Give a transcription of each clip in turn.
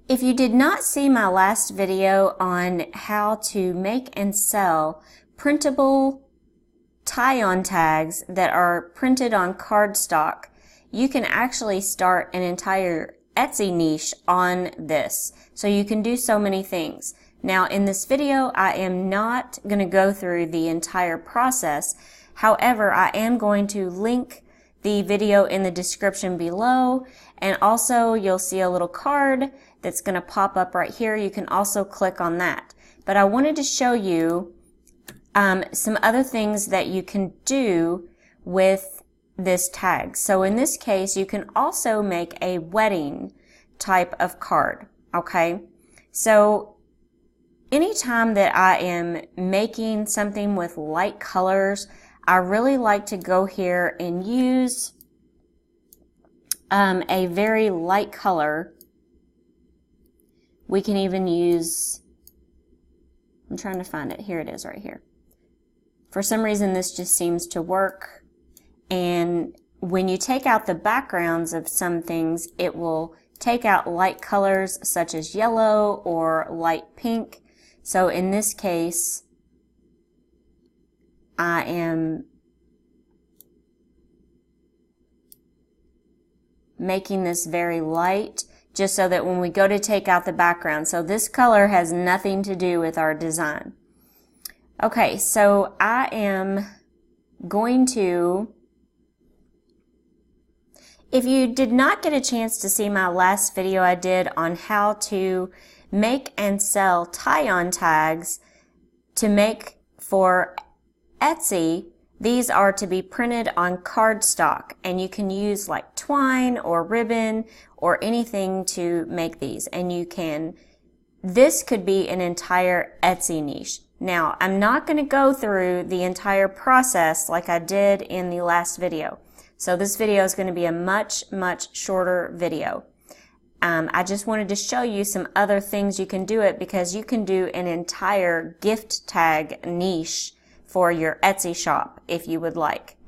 If you did not see my last video on how to make and sell printable tie-on tags that are printed on cardstock, you can actually start an entire Etsy niche on this. So you can do so many things. Now in this video, I am not going to go through the entire process. However, I am going to link the video in the description below, and also you'll see a little card that's going to pop up right here. You can also click on that. But I wanted to show you some other things that you can do with this tag. So in this case, you can also make a wedding type of card. Okay, so anytime that I am making something with light colors, I really like to go here and use a very light color. We can even use, I'm trying to find it, here it is right here. For some reason this just seems to work, and when you take out the backgrounds of some things, it will take out light colors such as yellow or light pink. So in this case, I am making this very light just so that when we go to take out the background, so this color has nothing to do with our design. Okay, so I am going to, if you did not get a chance to see my last video I did on how to make and sell tie-on tags to make for Etsy, these are to be printed on cardstock, and you can use like twine or ribbon or anything to make these, and you can, this could be an entire Etsy niche. Now, I'm not going to go through the entire process like I did in the last video. So this video is going to be a much shorter video. I just wanted to show you some other things you can do it, because you can do an entire gift tag niche for your Etsy shop if you would like.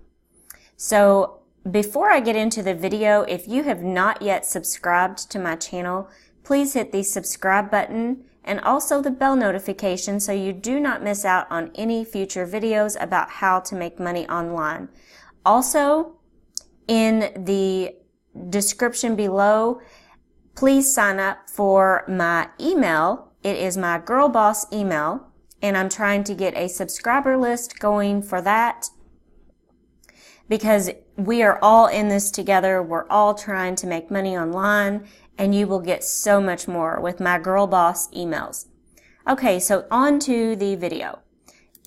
So before I get into the video, if you have not yet subscribed to my channel, please hit the subscribe button and also the bell notification so you do not miss out on any future videos about how to make money online. Also, in the description below, please sign up for my email. It is my Girl Boss email, and I'm trying to get a subscriber list going for that, because we are all in this together. We're all trying to make money online, and you will get so much more with my Girl Boss emails. Okay, so on to the video.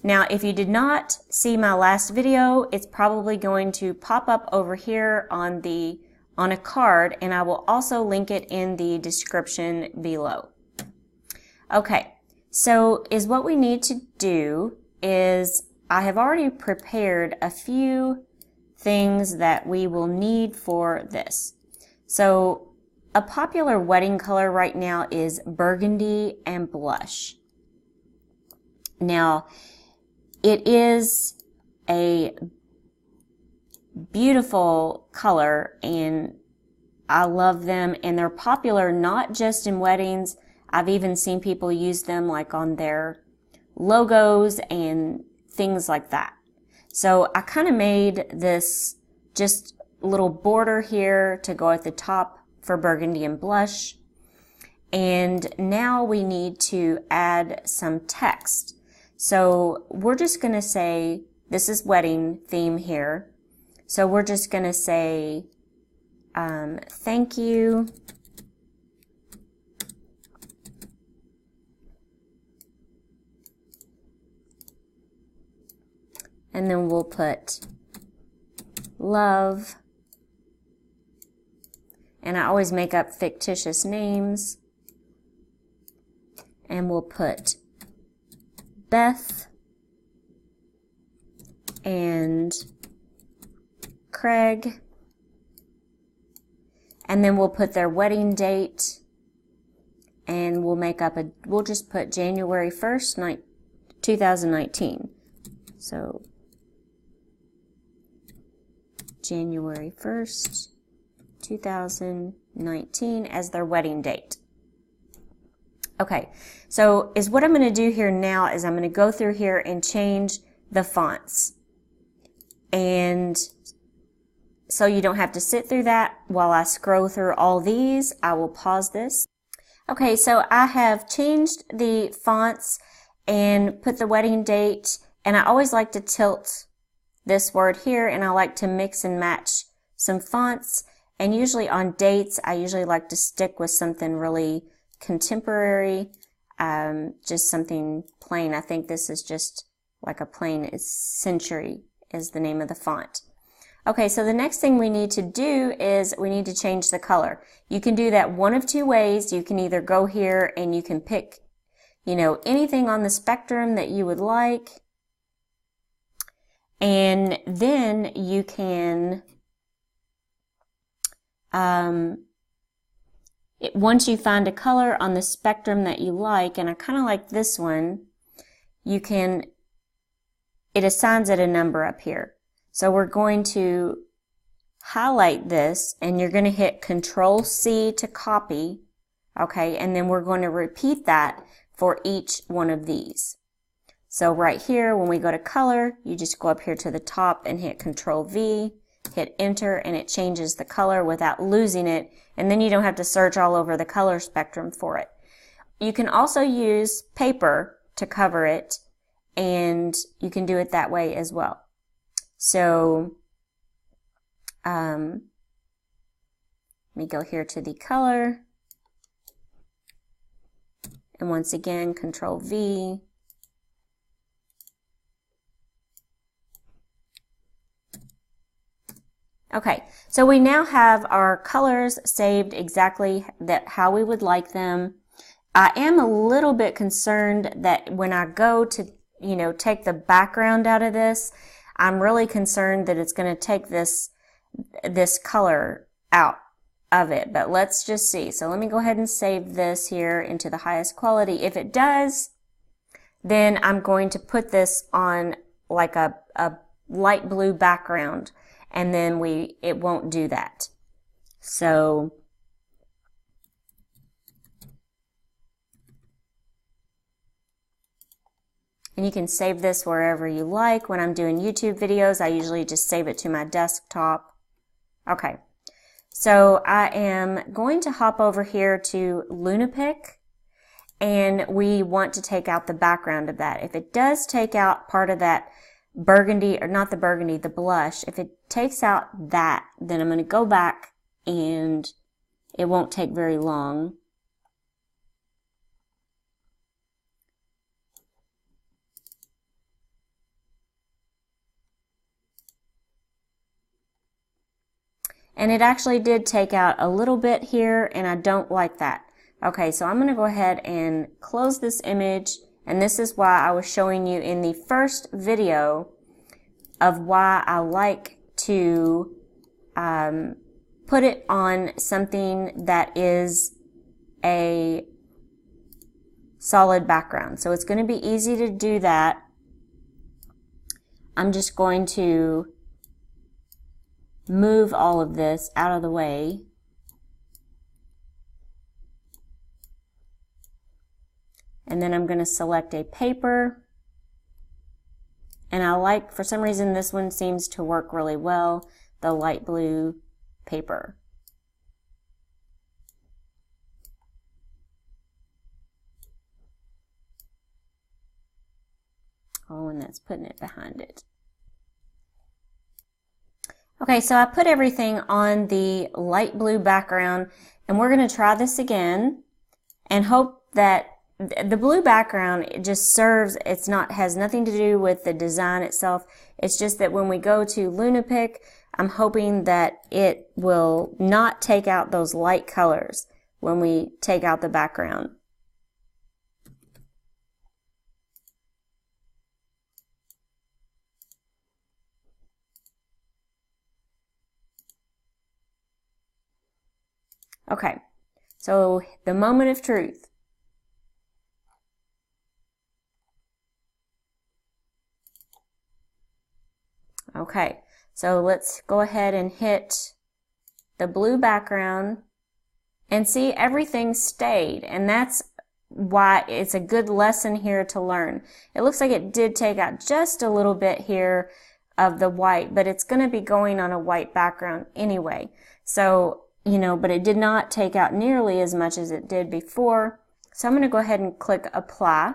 Now, if you did not see my last video, it's probably going to pop up over here on a card, and I will also link it in the description below. Okay. So what we need to do is, I have already prepared a few things that we will need for this. So a popular wedding color right now is burgundy and blush. Now, it is a beautiful color and I love them, and they're popular not just in weddings. I've even seen people use them like on their logos and things like that. So I kind of made this just little border here to go at the top for burgundy and blush. And now we need to add some text. So we're just going to say, this is wedding theme here. So we're just going to say, thank you. And then we'll put love. And I always make up fictitious names. And we'll put Beth and Craig. And then we'll put their wedding date. And we'll make up we'll just put January 1st, 2019. So January 1st, 2019 as their wedding date. Okay, so what I'm going to do here now is I'm going to go through here and change the fonts. And so you don't have to sit through that while I scroll through all these. I will pause this. Okay, so I have changed the fonts and put the wedding date, and I always like to tilt this word here, and I like to mix and match some fonts. And usually on dates, I usually like to stick with something really contemporary, just something plain. I think this is just like a plain, it's Century is the name of the font. Okay, so the next thing we need to do is we need to change the color. You can do that one of two ways. You can either go here and you can pick, you know, anything on the spectrum that you would like. And then you can, once you find a color on the spectrum that you like, and I kind of like this one, you can, it assigns it a number up here. So we're going to highlight this, and you're going to hit Control-C to copy, okay, and then we're going to repeat that for each one of these. So right here, when we go to color, you just go up here to the top and hit Control-V, hit Enter, and it changes the color without losing it, and then you don't have to search all over the color spectrum for it. You can also use paper to cover it, and you can do it that way as well. So, let me go here to the color, and once again, Control-V. Okay, so we now have our colors saved exactly how we would like them. I am a little bit concerned that when I go to, you know, take the background out of this, I'm really concerned that it's going to take this color out of it, but let's just see. So let me go ahead and save this here into the highest quality. If it does, then I'm going to put this on like a light blue background, and then it won't do that. So and you can save this wherever you like. When I'm doing YouTube videos, I usually just save it to my desktop. Okay, so I am going to hop over here to Lunapic, and we want to take out the background of that. If it does take out part of that burgundy, or not the burgundy, the blush, if it takes out that, then I'm going to go back, and it won't take very long. And it actually did take out a little bit here, and I don't like that. Okay, so I'm going to go ahead and close this image, and this is why I was showing you in the first video of why I like to put it on something that is a solid background. So it's going to be easy to do that. I'm just going to move all of this out of the way. And then I'm going to select a paper. And I like, for some reason, this one seems to work really well, the light blue paper. Oh, and that's putting it behind it. Okay, so I put everything on the light blue background, and we're going to try this again and hope that the blue background, it just serves, has nothing to do with the design itself. It's just that when we go to Lunapic, I'm hoping that it will not take out those light colors when we take out the background. Okay, so the moment of truth. Okay, so let's go ahead and hit the blue background and see everything stayed, and that's why it's a good lesson here to learn. It looks like it did take out just a little bit here of the white, but it's going to be going on a white background anyway. So, you know, but it did not take out nearly as much as it did before. So I'm going to go ahead and click apply.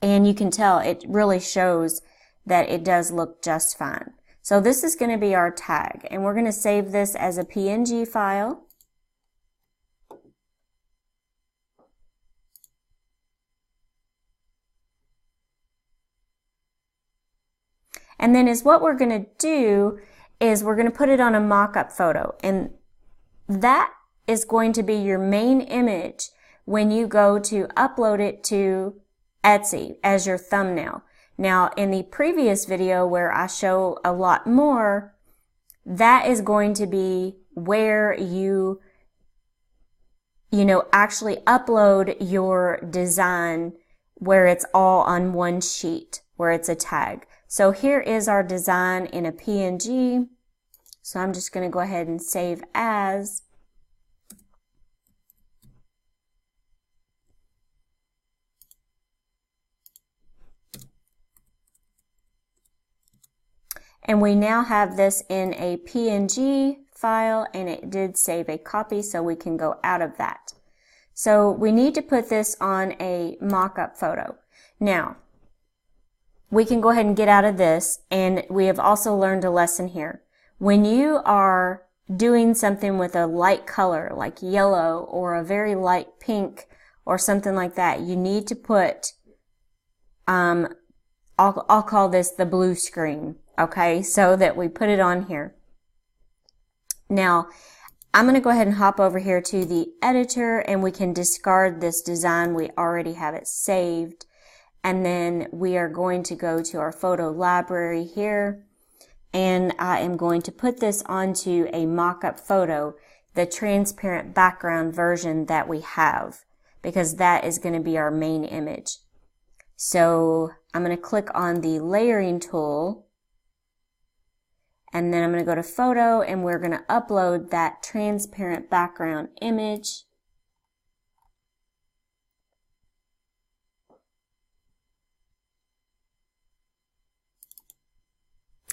And you can tell it really shows that it does look just fine. So this is going to be our tag, and we're going to save this as a PNG file. And then what we're going to do is we're going to put it on a mock-up photo, and that is going to be your main image when you go to upload it to Etsy as your thumbnail. Now, in the previous video where I show a lot more, that is going to be where you actually upload your design, where it's all on one sheet, where it's a tag. So here is our design in a PNG. So I'm just going to go ahead and save as. And we now have this in a PNG file, and it did save a copy, so we can go out of that. So we need to put this on a mock-up photo. Now, we can go ahead and get out of this, and we have also learned a lesson here. When you are doing something with a light color, like yellow or a very light pink or something like that, you need to put, I'll call this the blue screen, okay, so that we put it on here. Now, I'm going to go ahead and hop over here to the editor, and we can discard this design. We already have it saved. And then we are going to go to our photo library here, and I am going to put this onto a mock-up photo, the transparent background version that we have, because that is going to be our main image. So I'm going to click on the layering tool, and then I'm going to go to photo, and we're going to upload that transparent background image.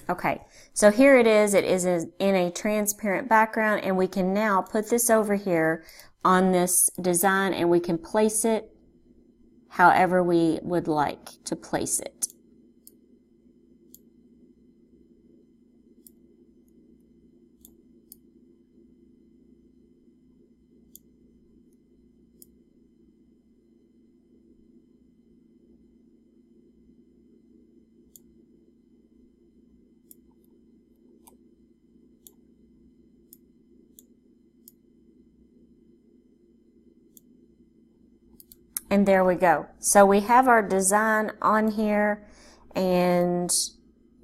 Okay, so here it is in a transparent background, and we can now put this over here on this design, and we can place it however we would like to place it. And there we go. So we have our design on here, and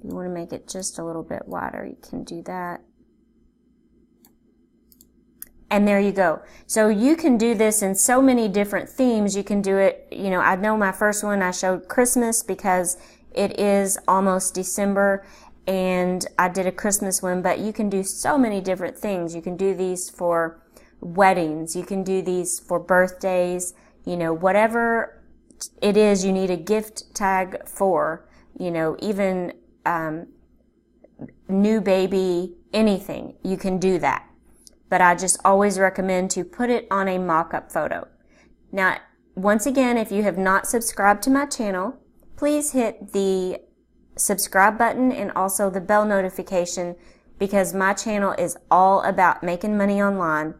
you want to make it just a little bit wider, you can do that. And there you go. So you can do this in so many different themes. You can do it, I know my first one I showed Christmas because it is almost December, and I did a Christmas one, but you can do so many different things. You can do these for weddings. You can do these for birthdays. Whatever it is you need a gift tag for, even new baby, anything, you can do that. But I just always recommend to put it on a mock-up photo. Now, once again, if you have not subscribed to my channel, please hit the subscribe button and also the bell notification, because my channel is all about making money online.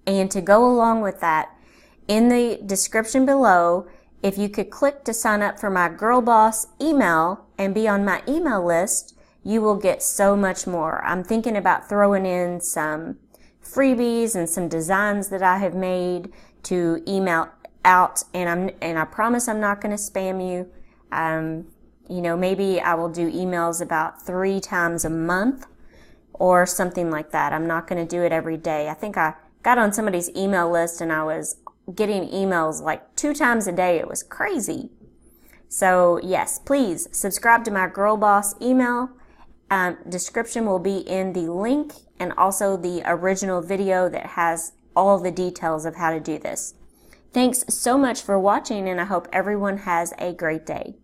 And to go along with that, in the description below, if you could click to sign up for my Girl Boss email and be on my email list, you will get so much more. I'm thinking about throwing in some freebies and some designs that I have made to email out, and I promise I'm not going to spam you. Maybe I will do emails about 3 times a month or something like that. I'm not going to do it every day. I think I got on somebody's email list and I was getting emails like 2 times a day. It was crazy. So yes, please subscribe to my Girl Boss email. Description will be in the link, and also the original video that has all the details of how to do this. Thanks so much for watching, and I hope everyone has a great day.